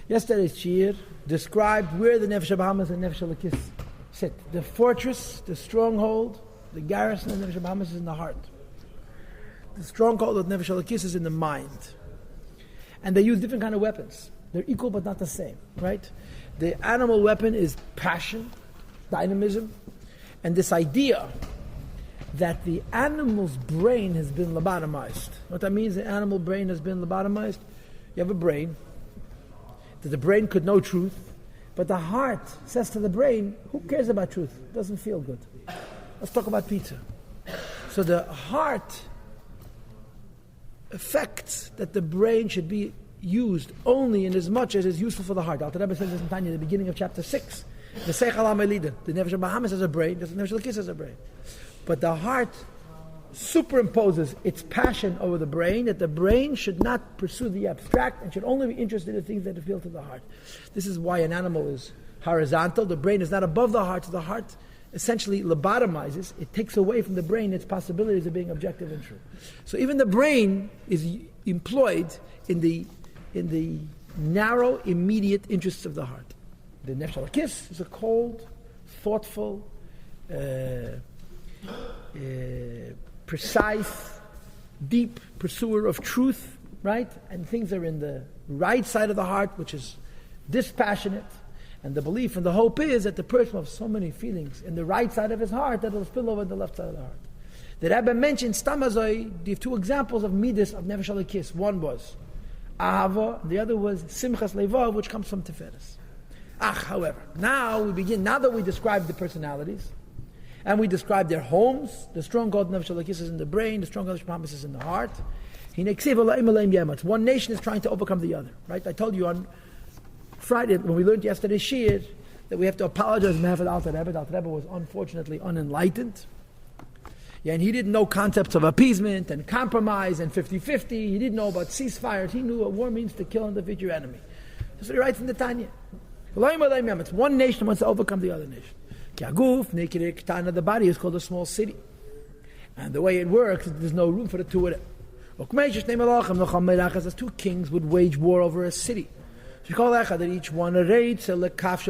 Yesterday's shir described where the Nefesh Bahamas and Nefesh Elokis sit. The fortress, the stronghold, the garrison of Nefesh Bahamas is in the heart. The stronghold of Nefesh Elokis is in the mind. And they use different kind of weapons. They're equal but not the same, right? The animal weapon is passion, dynamism, and this idea that the animal's brain has been lobotomized. What that means, the animal brain has been lobotomized. You have a brain, that the brain could know truth, but the heart says to the brain, who cares about truth? It doesn't feel good. Let's talk about pizza. So the heart affects that the brain should be used only in as much as is useful for the heart. Alter Rebbe says this in Tanya, the beginning of chapter 6. The Seichel HaMelida, the Nefesh Bahamas has a brain, the Nefesh Elokis has a brain. But the heart superimposes its passion over the brain, that the brain should not pursue the abstract and should only be interested in things that appeal to the heart. This is why an animal is horizontal. The brain is not above the heart, so the heart essentially lobotomizes. It takes away from the brain its possibilities of being objective and true. So even the brain is employed in the narrow, immediate interests of the heart. The Nefesh Elokis is a cold, thoughtful, precise, deep pursuer of truth, right? And things are in the right side of the heart, which is dispassionate. And the belief and the hope is that the person will have so many feelings in the right side of his heart that it will spill over in the left side of the heart. The Rebbe mentioned Stamazoi, the two examples of Midas of Nefesh Elokis. One was Ahava, and the other was Simchas Levav, which comes from Teves. However, now that we describe the personalities, and we describe their homes, the stronghold Nefesh Elokis is in the brain, the stronghold Nefesh Bahamas is in the heart. One nation is trying to overcome the other, right? I told you on Friday, when we learned yesterday's shir, that we have to apologize on behalf of Alter Rebbe. Alter Rebbe was unfortunately unenlightened. Yeah, and he didn't know concepts of appeasement and compromise and 50-50. He didn't know about ceasefires. He knew what war means to kill and defeat your enemy. That's what he writes in the Tanya. It's one nation wants to overcome the other nation. The body is called a small city. And the way it works is there's no room for the two of them. As two kings would wage war over a city. That each one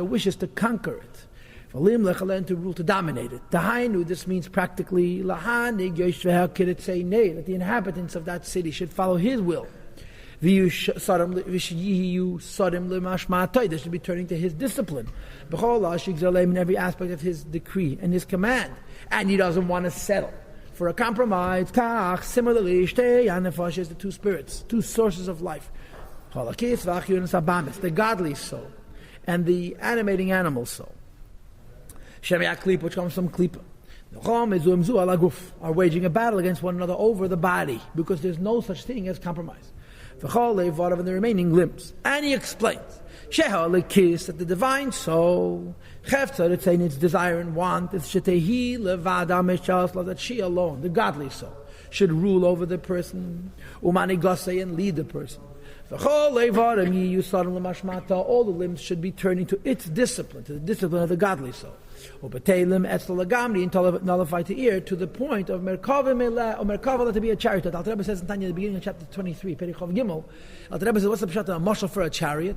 wishes to conquer it. To rule, to dominate it. This means practically that the inhabitants of that city should follow his will. They should be turning to his discipline in every aspect of his decree and his command. And he doesn't want to settle for a compromise. Similarly, the two spirits, two sources of life. The godly soul and the animating animal soul. Which comes from klipa. Are waging a battle against one another over the body, because there's no such thing as compromise. And the remaining limbs. And he explains that the divine soul, its desire and want, is that she alone, the godly soul, should rule over the person, and lead the person. All the limbs should be turning to its discipline, to the discipline of the godly soul. And nullify to ear to the point of Merkava to be a chariot. Alter Rebbe says in Tanya, the beginning of chapter 23, Perichov Gimel, Alter Rebbe says, what's the pshat of a mashal for a chariot?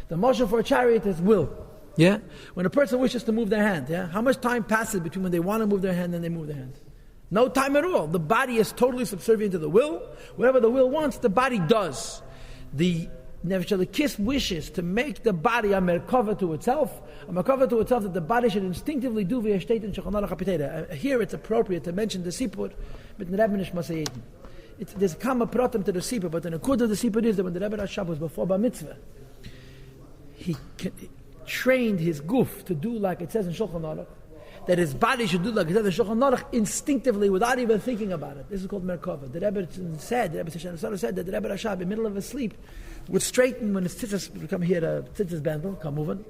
The mashal for a chariot is will. Yeah? When a person wishes to move their hand, yeah? How much time passes between when they want to move their hand and they move their hand? No time at all. The body is totally subservient to the will. Whatever the will wants, the body does. The Nefesh Elokis wishes to make the body a merkava to itself that the body should instinctively do via state and shechonah kapiteda. Here it's appropriate to mention the sipur, but the Rebbe Nishmasayid. There's a kama pratim to the sipur, but the nekud of the sipur is that when the Rebbe Rashab was before Bar Mitzvah, he trained his guf to do like it says in Shulchan Aruch, that his body should do like it says in Shulchan Aruch instinctively without even thinking about it. This is called merkava. The Rebbe said that the Rebbe Rashab in the middle of his sleep would straighten when his tzitzis would come here, tzitzis bandel, come moving,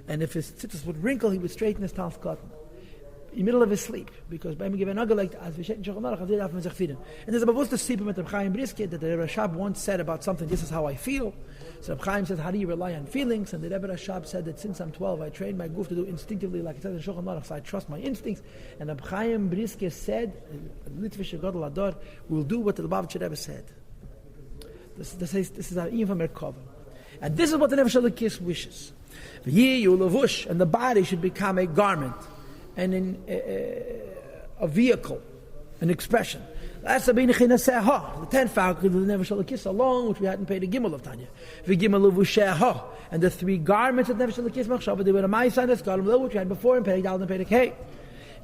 and if his tzitzis would wrinkle, he would straighten his tal's cotton in the middle of his sleep, because by him given like as we said in Shulchan Aruch, and there's a bewusst sleep with Reb Chaim Brisker that the Rebbe Rashab once said about something. This is how I feel. So Reb Chaim says, how do you rely on feelings? And the Rebbe Rashab said that since I'm 12, I trained my guf to do instinctively, like it says in Shulchan Aruch, so I trust my instincts. And Reb Chaim Brisker said, Litvish Gadol will do what the Lubavitcher Rebbe said. This is even from Merkava. And this is what the Nefesh HaLekis wishes. And the body should become a garment and a vehicle, an expression. That's the 10 faculties of the Nefesh HaLekis alone, which we hadn't paid a gimel of Tanya. And the 3 garments of Nefesh HaLekis machshava, they were a ma'isa that's got which we had before in Perek Dal and Perek Hey.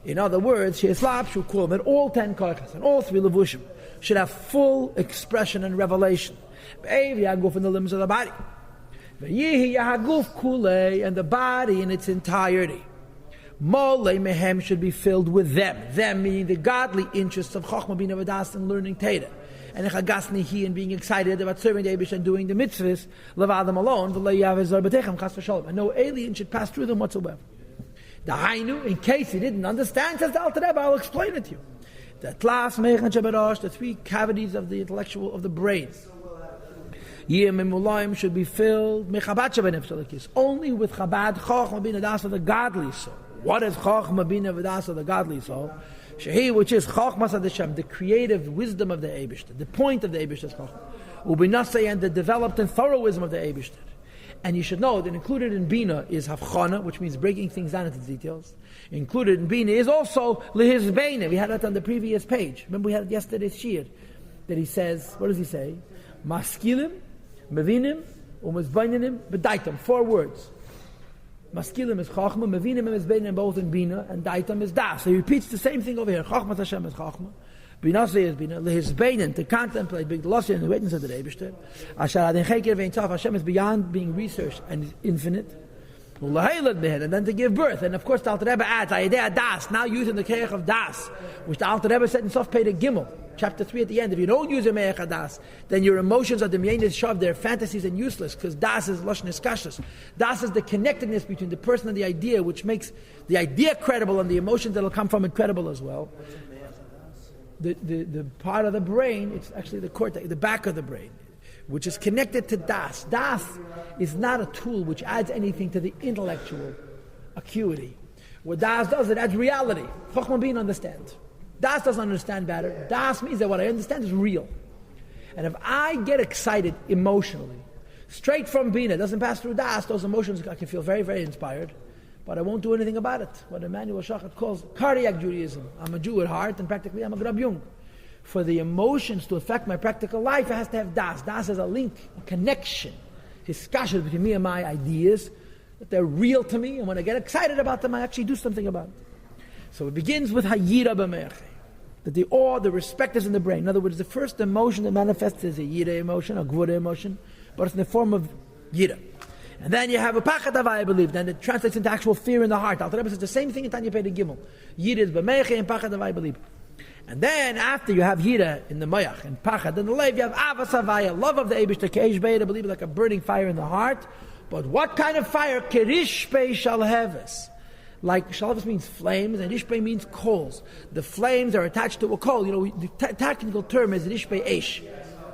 In other words, She'eslab Shukum, that all 10 koichas and all 3 levushim should have full expression and revelation. Yaguf in the limbs of the body. And the body in its entirety. Molei mehem should be filled with them. Them meaning the godly interests of Chochmah Bina V'das and learning Torah. And Chagasnihi and being excited about serving the Eibush and doing the mitzvahs, leave them alone, and no alien should pass through them whatsoever. The Hainu, in case you didn't understand, says the Alter Rebbe, I'll explain it to you. The Tlas, Mechan, Sheberosh, the 3 cavities of the intellectual, of the brain. Yim and Mulayim should be filled only with Chabad Chochmah Bina V'das of the godly soul. What is Chochmah Bina V'das of the godly soul? Shehi, which is Chochmas Hashem, the creative wisdom of the Eibishter, the point of the Eibishter's Chochmah. Ubinasei, and the developed and thorough wisdom of the Eibishter. And you should know that included in Bina is Havchana, which means breaking things down into details. Included in Bina is also Lehizbeina. We had that on the previous page. Remember we had it yesterday's Shir, that he says, what does he say? Maskilim, Mevinim, Umezbainim, Bedaitam. 4 words. Maskilim is Chachma, Mevinim and Mezbainim both in Bina, and Daitam is Das. So he repeats the same thing over here. Chachma Hashem is Chachma. Bina is Bina. Lehizbeinin, to contemplate, big Lossi and the witness of the Eibishter. Ashar Adin Cheker Vein Tov, Hashem is beyond being researched and is infinite. And then to give birth. And of course the Alter Rebbe adds, Ayedei Das, now using the Keich of Das, which the Alter Rebbe said in Sof Perek Gimel, chapter 3 at the end. If you don't use a Meich HaDas, then your emotions are demyanis shav, they're fantasies and useless, because Das is Lashon Iskashus. Das is the connectedness between the person and the idea, which makes the idea credible and the emotions that will come from it credible as well. The part of the brain, it's actually the cortex, the back of the brain, which is connected to Das. Das is not a tool which adds anything to the intellectual acuity. What Das does, it adds reality. Chochmah Bin understands. Das doesn't understand better. Das means that what I understand is real. And if I get excited emotionally, straight from Bina, doesn't pass through Das, those emotions, I can feel very, very inspired, but I won't do anything about it. What Emmanuel Shachat calls cardiac Judaism. I'm a Jew at heart, and practically I'm a Grab Jung. For the emotions to affect my practical life, it has to have Das. Das is a link, a connection, discussion between me and my ideas, that they're real to me, and when I get excited about them, I actually do something about it. So it begins with Hayira B'Meche, that the awe, the respect is in the brain. In other words, the first emotion that manifests is a Yira emotion, a Gvura emotion, but it's in the form of Yira. And then you have a Pachad Havai, I believe, then it translates into actual fear in the heart. Alter Rebbe says the same thing in Tanya Perek Gimel. Yira is B'Meche and Pachad Havai, I believe. And then after you have Yira in the Mayach and Pachad in the Lev, you have Avas Havaya, love of the Eibishter, Keish Be'ed, I believe, like a burning fire in the heart. But what kind of fire? Kerish Pei Shalheves. Like Shalheves means flames, and Rishpei means coals. The flames are attached to a coal. You know, the technical term is Rishpei Eish.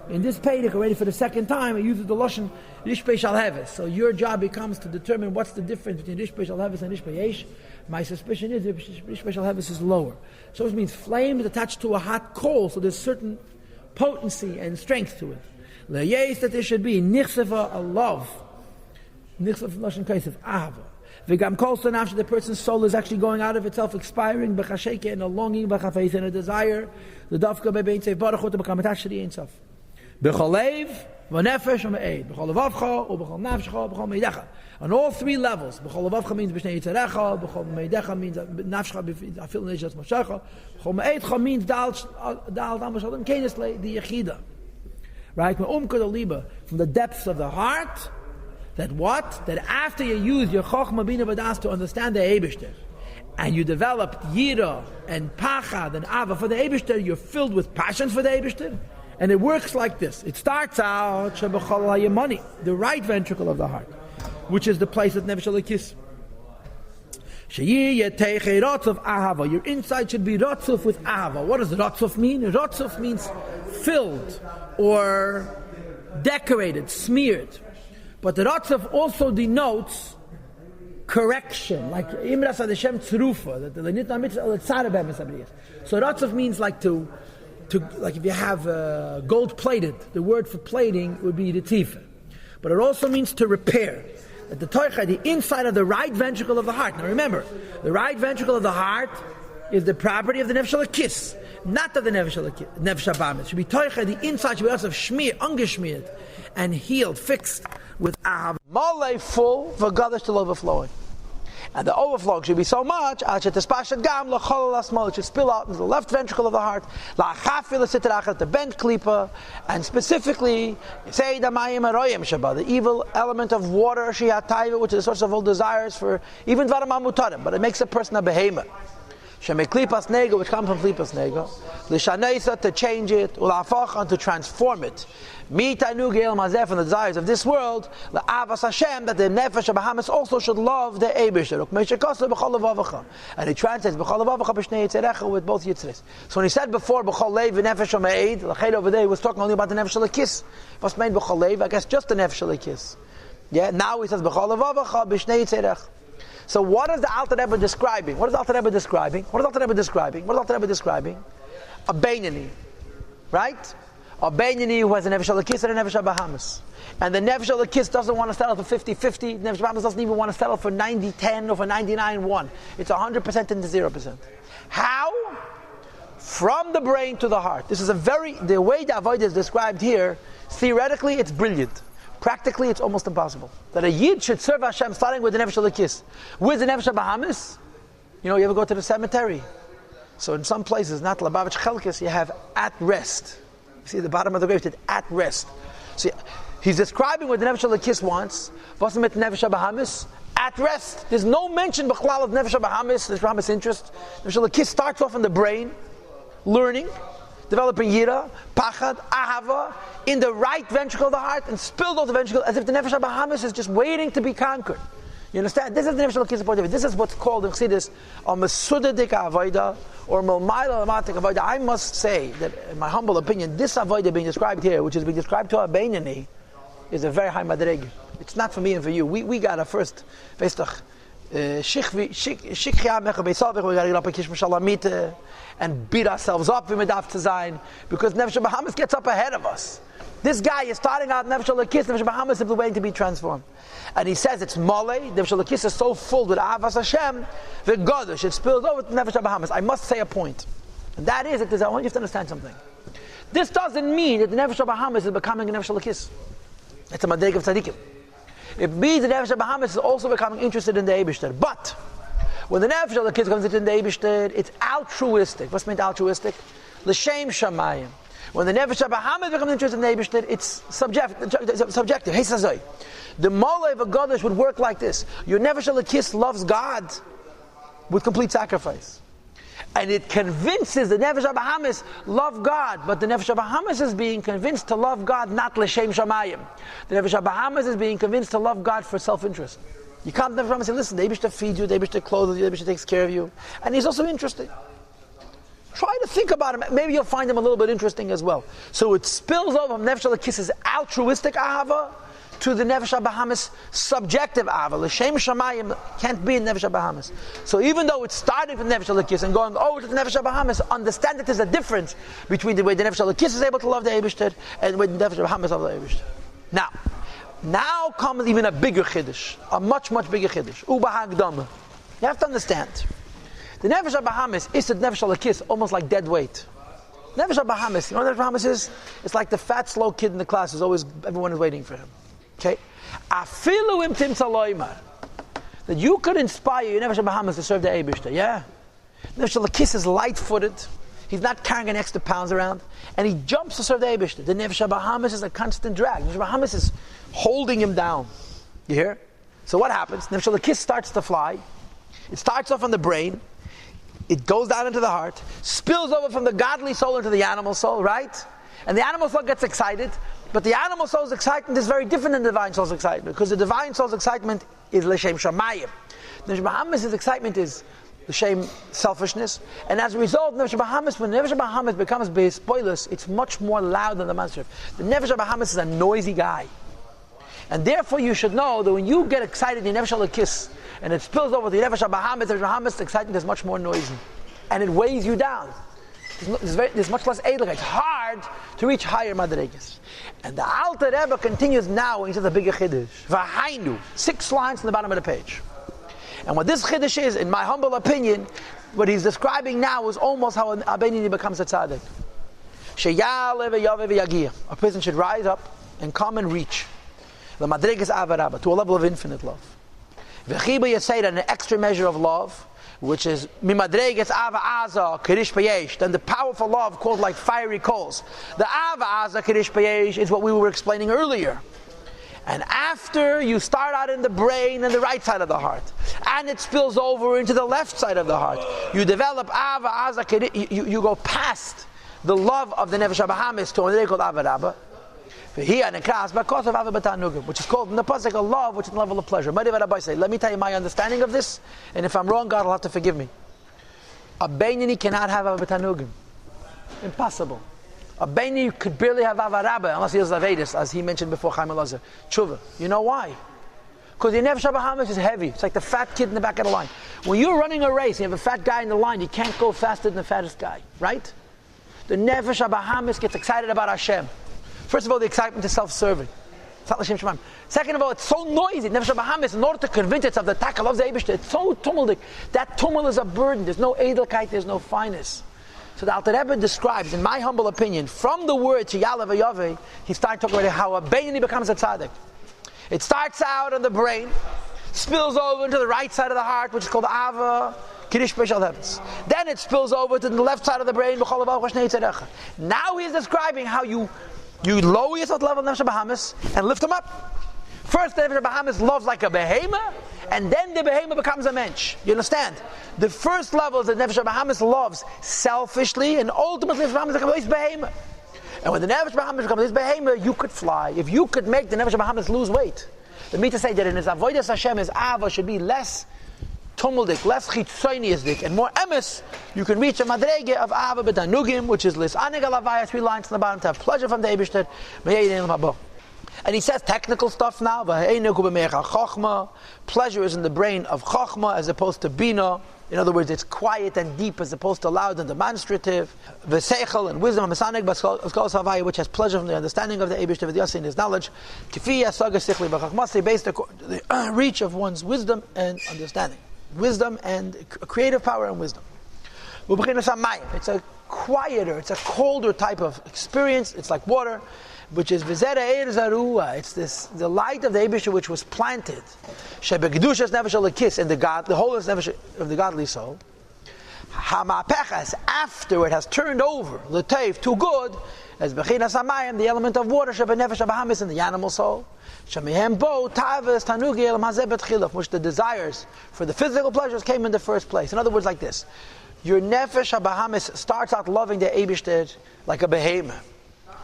In this Perek, already for the second time, it uses the Lashon Rishpei Shalheves. So your job becomes to determine what's the difference between Rishpei Shalheves and Rishpei Eish. My suspicion is Rishpei Shalheves is lower. So it means flames attached to a hot coal, so there's certain potency and strength to it. Le'yes, that there should be nichseva, a love. Nichseva from Lashon Kaisef, ahava. V'gam kol sanaf, the person's soul is actually going out of itself, expiring, b'chasheke, and a longing, b'chafeis, and a desire. The dafka bebein seif baruch to become attached to the Ein Sof. B'cholev, v'nefesh, v'me'ed. B'chol levavcha, u'b'chol nafshcha, b'chol meidecha. On all 3 levels. B'chol levavcha means b'shnei yitzarecha, b'chol meidecha means nafshcha, afil nejas mashacha, b'chol me'edcha means dal damashalim kenesle, the yechida. Right? From the depths of the heart, that what? That after you use your Chochmah Bina V'das to understand the Eibishter, and you develop Yira and Pachad and Ava for the Eibishter, you're filled with passion for the Eibishter. And it works like this. It starts out, Shebechol HaYemani, the right ventricle of the heart, which is the place of Nefesh HaLekis. Your inside should be Rotzuf with Ahava. What does Rotzuf mean? Rotzuf means filled or decorated, smeared. But the Rotzuf also denotes correction, like Imras Adeshem Tzrufa, that the Lenitna Mitzvah Tzarabem is. So Rotzuf means like to like if you have gold plated, the word for plating would be the tifa. but it also means to repair. That the toicha, the inside of the right ventricle of the heart. Now remember, the right ventricle of the heart is the property of the nefesh halakis, not of the nefesh habamis. It should be toicha, the inside should be also shmir, ungeschmiert, and healed, fixed with ahav. Malay full, v'gadash still overflowing. And the overflow should be so much, it should spill out into the left ventricle of the heart, the bent klipa, and specifically, say the evil element of water, which is the source of all desires for even dvarim hamutarim, but it makes a person a behemoth. Shemeklipas nega, which comes from klipas nega, l'shaneisa, to change it, ulafachan, to transform it. Mitanu geil mazeh, from the desires of this world, la'avas Hashem, that the nefesh Bahamas also should love the Eibishter. And he translates b'chol levavecha b'shnei yitzerecha, with both yitzres. So when he said before b'chol lev v'nefesh ha'me'ed, l'ched over there he was talking only about the nefesh halakis. What's meant b'chol lev? I guess just the nefesh halakis. Yeah. Now he says b'chol levavecha b'shnei yitzerecha. So what is the Alter Rebbe describing? What is Alter Rebbe describing? What is Alter Rebbe describing? What is Alter Rebbe describing? A Beinani, right? A Beinani who has a Nefesh HaLakis and a Nefesh HaBahamas. And the Nefesh HaLakis doesn't want to settle for 50-50. Nefesh HaBahamas doesn't even want to settle for 90-10 or for 99-1. It's 100% into 0%. How? From the brain to the heart. This is the way the Avodah is described here, theoretically it's brilliant. Practically, it's almost impossible. That a Yid should serve Hashem starting with the Nefesh HaLakis. With the Nefesh HaBahamas, you ever go to the cemetery? So in some places, not Labavich Chelkis, you have at rest. You see the bottom of the grave, it's at rest. See, he's describing what the Nefesh HaLakis wants. What's the Nefesh HaBahamas? At rest. There's no mention b'chlal of Nefesh HaBahamas, Nefesh HaBahamas interest. Nefesh HaLakis starts off in the brain, learning, developing yira, pachad, ahava, in the right ventricle of the heart, and spilled out the ventricle as if the Nefesh HaBahamas is just waiting to be conquered. You understand? This is the Nefesh HaLakis point of view. This is what's called in Chassidus a mesudadik avodah, or melmayla lamatik avodah. I must say that, in my humble opinion, this avodah being described here, which is being described to a Beinani, is a very high madreg. It's not for me and for you. We got a first, we got to and beat ourselves up because Nefesh HaBahamas gets up ahead of us. This guy is starting out Nefesh HaLakis, Nefesh HaBahamas is waiting to be transformed. And he says it's Malay, Nefesh HaLakis is so full with Avas Hashem, the Godush, it spills over to Nefesh HaBahamas. I must say a point. And that is, I want you to understand something. This doesn't mean that the Nefesh HaBahamas is becoming a Nefesh HaLakis. It's a Madreg of Tzadikim. It means that Nefesh HaBahamas is also becoming interested in the Eibishter. But when the Nefesh HaLakis comes into the Eibishter, it's altruistic. What's meant altruistic? L'shem shamayim. When the Nefesh HaBahamas becomes interested in the Eibishter, it's subjective. Hey, Sazoi. The Moleh of a Godesh would work like this. Your Nefesh HaLakis loves God with complete sacrifice. And it convinces the Nefesh HaBahamas love God, but the Nefesh HaBahamas is being convinced to love God not l'shem shamayim. The Nefesh HaBahamas is being convinced to love God for self-interest. You can't Nefesh HaBahamas and say, listen, the Eibishter feeds you, the Eibishter clothes you, the Eibishter takes care of you. And he's also interested. Try to think about him. Maybe you'll find him a little bit interesting as well. So it spills over from Nefesh HaLakis' altruistic ahava to the Nefesh HaBahamas subjective ahava. L'shem shamayim can't be in Nefesh HaBahamas. So even though it's starting from Nefesh HaLakis and going over to the Nefesh HaBahamas, understand that there's a difference between the way the Nefesh HaLakis is able to love the Eibishter and the way the Nefesh HaBahamas loves the Eibishter. Now comes even a bigger chiddush, a much, much bigger chiddush. Uba hagdama. You have to understand. The Nefesh HaBahamas is the Nefesh HaLakis almost like dead weight. Nefesh HaBahamas, you know what Nefesh HaBahamas is? It's like the fat, slow kid in the class who's always, everyone is waiting for him. Okay? Afilu im timtza loymar. That you could inspire your Nefesh HaBahamas to serve the Eibishter, yeah? Nefesh HaLakis is light-footed. He's not carrying an extra pounds around. And he jumps to serve the Eibishter. The Nefesh HaBahamas is a constant drag. Nefesh HaBahamas is holding him down. You hear? So what happens? Nefesh HaLakis starts to fly. It starts off on the brain. It goes down into the heart, spills over from the godly soul into the animal soul, right? And the animal soul gets excited, but the animal soul's excitement is very different than the divine soul's excitement, because the divine soul's excitement is l'shem shamayim. Nefesh HaBahamas' excitement is l'shem selfishness, and as a result, Nefesh HaBahamas, when Nefesh HaBahamas becomes beispoilus, it's much more loud than the Mansur. The Nefesh HaBahamas is a noisy guy. And therefore you should know that when you get excited in Nefesh HaLakis, and it spills over to the Nefesh HaBahamas, the Nefesh HaBahamas' excitement is much more noisy. And it weighs you down. There's much less edelkeit. It's hard to reach higher madregas. And the Alter Rebbe continues now, and he says a bigger chiddush. V'hainu, 6 lines from the bottom of the page. And what this chiddush is, in my humble opinion, what he's describing now is almost how an Abeinini becomes a tzaddik. A person should rise up and come and reach the madregas avarabba, to a level of infinite love. V'chiba yasei, an extra measure of love, which is mimadregas ava aza kirish payesh, then the powerful love called like fiery coals. The ava aza kirish payesh is what we were explaining earlier. And after you start out in the brain and the right side of the heart, and it spills over into the left side of the heart, you develop ava aza kirish, you go past the love of the nefesh habahamis to what they call ava rabba. Here and because of ava b'tanugim, which is called in the pasuk a love, which is the level of pleasure. Let me tell you my understanding of this, and if I'm wrong, God will have to forgive me. A beinoni cannot have ava b'tanugim. Impossible. A beinoni could barely have ava rabba unless he has avedis, as he mentioned before, Chaim Elazar. Tshuva. You know why? Because the nefesh habahamis is heavy. It's like the fat kid in the back of the line. When you're running a race and you have a fat guy in the line, you can't go faster than the fattest guy, right? The nefesh habahamis gets excited about Hashem. First of all, the excitement is self-serving. Second of all, it's so noisy. Nefesh habahamis, in order to convince itself that Taka loves the Eibishter, it's so tumultic. That tumult is a burden. There's no edelkeit, there's no fineness. So the Alter Rebbe describes, in my humble opinion, from the word to Yalav Yaveh, he started talking about how a beinoni becomes a tzaddik. It starts out in the brain, spills over into the right side of the heart, which is called Ava Kirish B'Shal Heavens. Then it spills over to the left side of the brain. Now he's describing how you lower yourself to the level of Nefesh habahamis and lift them up. First, the Nefesh habahamis loves like a behemoth, and then the behemoth becomes a mensch. You understand? The first level is that Nefesh habahamis loves selfishly, and ultimately Nefesh habahamis becomes this behemoth. And when the Nefesh habahamis becomes this behemoth, you could fly. If you could make the Nefesh habahamis lose weight, the mean to say that in his avodas Hashem, his ava should be less tumuldik, less chitzoniisdik, and more emes, you can reach a madrege of ava b'tanugim, which is lis anig alavaya, 3 lines on the bottom, to have pleasure from the Eibishter. And he says technical stuff now. Pleasure is in the brain of chachma as opposed to bina. In other words, it's quiet and deep as opposed to loud and demonstrative. V'seichel and wisdom, which has pleasure from the understanding of the Eibishter with Yossi and his knowledge. Based on the reach of one's wisdom and understanding. Wisdom and creative power and wisdom. It's a quieter, it's a colder type of experience. It's like water, which is v'zera eir zarua. It's the light of the Eibishter which was planted. Shebegedushas nefesh alakis, in the holiness of the godly soul. Hamapechas, after it has turned over the tev to good, as bechinas hamayim, the element of water, shebenefesh habahamis, in the animal soul. Shemihem bo Teves tanugi elam hazeh betchila, which the desires for the physical pleasures came in the first place. In other words, like this: your nefesh habahamis starts out loving the Eibishter like a behemoth.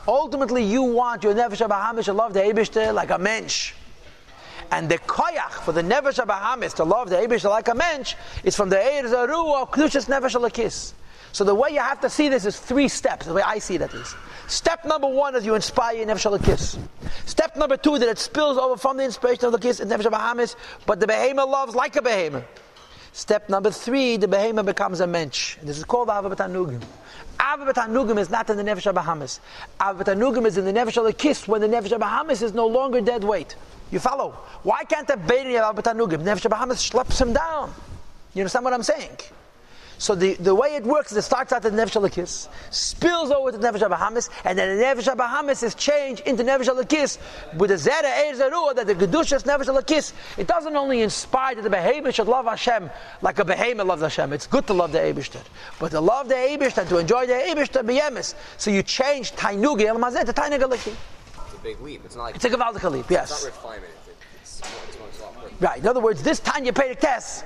Ultimately, you want your nefesh habahamis to love the Eibishter like a mensch. And the koyach for the nefesh habahamis to love the Eibishter like a mensch is from the eir zaruah kedushas nefesh alakis. So the way you have to see this is 3 steps, the way I see it at least. Step number 1 is you inspire your nefesh alakis. Step number 2 that it spills over from the inspiration of the kiss and nefesh habahamis, but the behemoth loves like a behemoth. Step number 3, the behemoth becomes a mensch. And this is called ava b'tanugim. Ava b'tanugim is not in the nefesh habahamis. Ava b'tanugim is in the nefesh alakis when the nefesh habahamis is no longer dead weight. You follow? Why can't the beini of ava b'tanugim? Nefesh habahamis schleps him down. You understand what I'm saying? So the way it works is it starts out at the nefesh alakis, spills over to the nefesh habahamis, and then the nefesh habahamis is changed into nefesh alakis with the zera eir zaruah, that the gedushas nefesh alakis. It doesn't only inspire that the behemoth should love Hashem like a behemoth loves Hashem. It's good to love the Eibishter, but to love the Eibishter and to enjoy the Eibishter beyemes. So you change tainugi el mazeh to tainug alaki. It's a big leap. It's not like it's a gavaldik leap. Yes. It's not refinement. It's a lot more. Right. In other words, this Tanya Perek Tes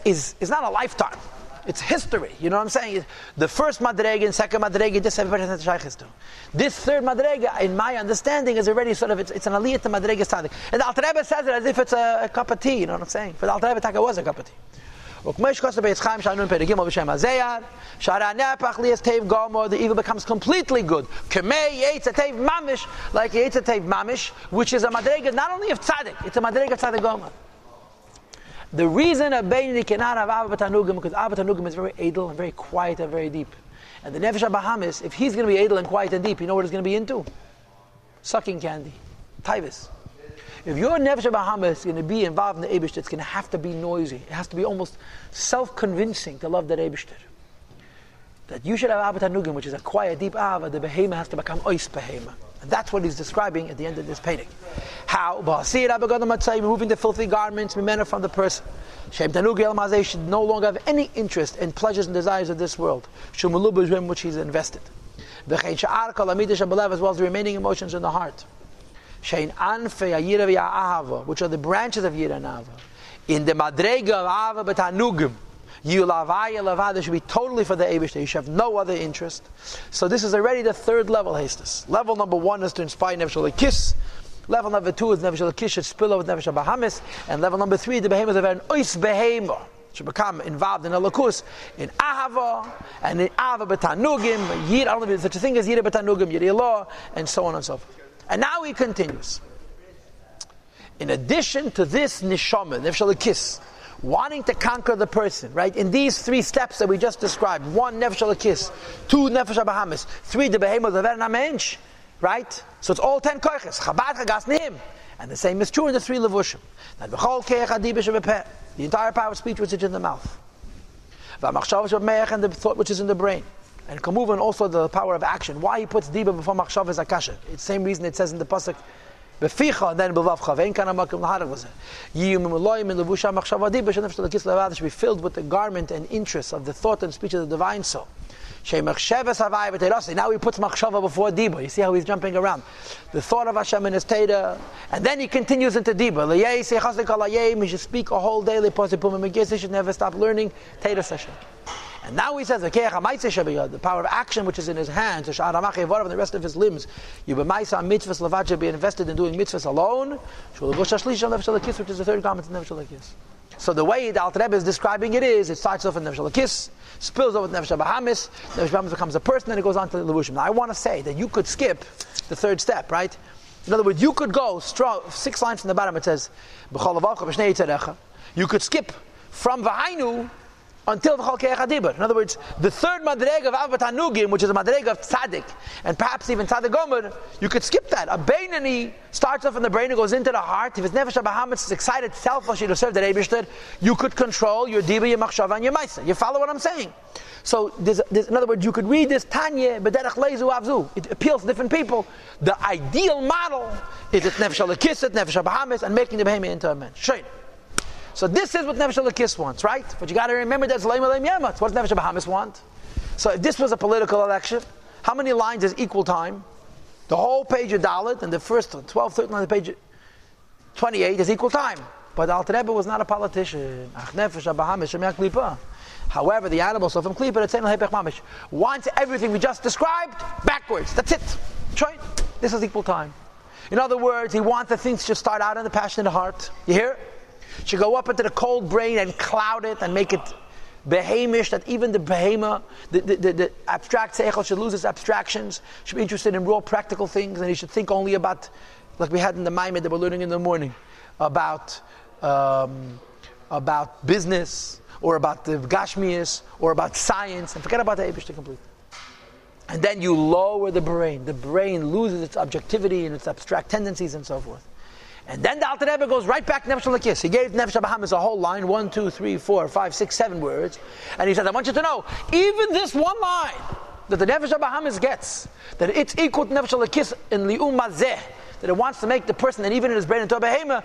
is not a lifetime. It's history. You know what I'm saying? The first madrega and second madrega, this everybody has to shaykhis to. This third madrega, in my understanding, is already sort of, it's an aliyah to madrega tzaddik. And the Alter Rebbe says it as if it's a cup of tea. You know what I'm saying? For the Alter Rebbe, it was a cup of tea. The evil becomes completely good. Like mamish, which is a madrega not only of tzaddik, it's a madrega of tzaddik gomer. The reason a beinoni cannot have ava b'tanugim because ava b'tanugim is very edel and very quiet and very deep. And the Nefesh HaBahamis, if he's going to be idle and quiet and deep, you know what he's going to be into? Sucking candy. Teves. If your Nefesh HaBahamis is going to be involved in the Eibishter, it's going to have to be noisy. It has to be almost self-convincing to love that Eibishter. That you should have Ahavat Hanugim, which is a quiet, deep Ahava. The Behema has to become Ois Behema. And that's what he's describing at the end of this painting. How? Removing the filthy garments, mimena from the person. Shem Tanugi El Mazeh should no longer have any interest in pleasures and desires of this world. Shumulubah, which he's invested. As well as the remaining emotions in the heart. Shein Anfe Yira Ahava, which are the branches of Yira and Ahava. In the Madrega of Ahava Betanugim. There should be totally for the Eibishter. You should have no other interest. So this is already the third level, Hastus. Level number 1 is to inspire Nefesh HaLekis. Level number 2 is Nefesh HaLekis should spill over Nefesh HaBahamis. And level number 3, the Behemoths of an Ois Behema should become involved in Alakus, in Ahava, and in Ahava Betanugim, Yir, I don't know if there's such a thing as Yir Betanugim, Yir Allah, and so on and so forth. And now he continues. In addition to this Neshama, Nefesh HaLekis, wanting to conquer the person, right? In these 3 steps that we just described, 1, Nefesh HaLekis, 2, Nefesh HaBahamis, 3, the Behemoth of Eren HaMensch, right? So it's all 10 koiches, Chabad Chagas Neim. And the same is true in the 3 Levushim. The entire power of speech which is in the mouth. And the thought which is in the brain. And Kamuvan also the power of action. Why he puts Diba before Machshav is Akasha. It's the same reason it says in the Pasuk, Beficha, and then Bevavcha. Vein kana makom laharav was it. Yiyum eloim in levusha machshava diba shenef shalakis levad should be filled with the garment and interest of the thought and speech of the divine soul. Shei machshavas havai v'teirasi. Now he puts machshava before diba. You see how he's jumping around. The thought of Hashem in his teda, and then he continues into diba. Leyei seichasik alayim. He should speak a whole daily posipum and he should never stop learning teda session. And now he says, the power of action which is in his hands, and the rest of his limbs, mitzvahs should be invested in doing mitzvahs alone, which is the third garment in Nefesh HaLekis. So the way the Alter Rebbe is describing it is, it starts off in Nefesh HaLekis, spills over with Nefesh HaBahamis, Nefesh HaBahamis becomes a person, and it goes on to the Levushim. Now I want to say that you could skip the third step, right? In other words, you could go 6 lines from the bottom, it says, you could skip from V'hainu until V'chol Ke'ech HaDibur. In other words, the third madreg of Ahavat Hanugim, which is a madreg of tzaddik, and perhaps even tzaddik gomer, you could skip that. A Beinani starts off in the brain and goes into the heart. If it's Nefesh HaBahamis is excited selfishly to serve the Eibishter, you could control your Diba, your Machshava, and your Maisa. You follow what I'm saying? So, in other words, you could read this Tanya, B'derech Leizu Avzu. It appeals to different people. The ideal model is it's Nefesh HaLekis, Nefesh HaBahamis, and making the Behemah into a man. Straight. So this is what Nefesh HaLekis wants, right? But you got to remember that's Leim Leim Yemat. What does Nefesh HaBahamis want? So if this was a political election, how many lines is equal time? The whole page of Dalit and the first 12, 13 on the page 28 is equal time. But Alter Rebbe was not a politician. However, the animal, so from Klipa, wants everything we just described backwards. That's it. Right? This is equal time. In other words, he wants the things to start out in the passionate heart. You hear? Should go up into the cold brain and cloud it and make it behemish, that even the behema, the abstract seichel should lose its abstractions, should be interested in real practical things, and he should think only about, like we had in the Maimed that we're learning in the morning, about business, or about the Gashmias, or about science, and forget about the Eibishter completely. And then you lower the brain. The brain loses its objectivity and its abstract tendencies and so forth. And then the Alter Rebbe goes right back to Nefesh HaLekis. He gave Nefesh HaBahamis a whole line, 1, 2, 3, 4, 5, 6, 7 words. And he said, I want you to know, even this one line that the Nefesh HaBahamis gets, that it's equal to Nefesh HaLekis in Li'um Mazeh, that it wants to make the person, and even in his brain, into a behema,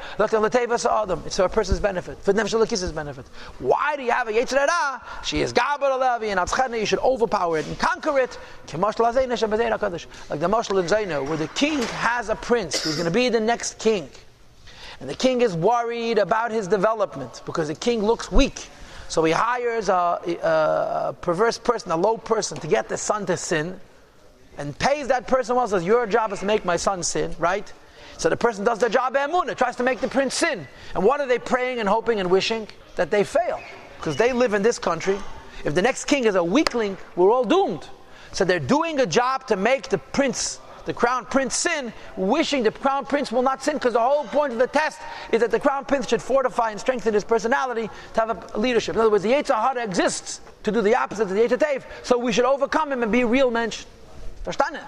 it's for a person's benefit, for Nefesh HaLekis' benefit. Why do you have a Yetzer Hara? She is Gabar Alevi, and Atzchadne, you should overpower it and conquer it. Like the Mashal in Zaina, where the king has a prince who's going to be the next king. And the king is worried about his development because the king looks weak. So he hires a perverse person, a low person, to get the son to sin, and pays that person well, says, your job is to make my son sin, right? So the person does their job emunah, tries to make the prince sin. And what are they praying and hoping and wishing? That they fail. Because they live in this country. If the next king is a weakling, we're all doomed. So they're doing a job to make the prince the crown prince sin, wishing the crown prince will not sin, because the whole point of the test is that the crown prince should fortify and strengthen his personality to have a leadership. In other words, the Yetzer Hara exists to do the opposite of the Yetzer Tev, so we should overcome him and be real mensch. Verstanden?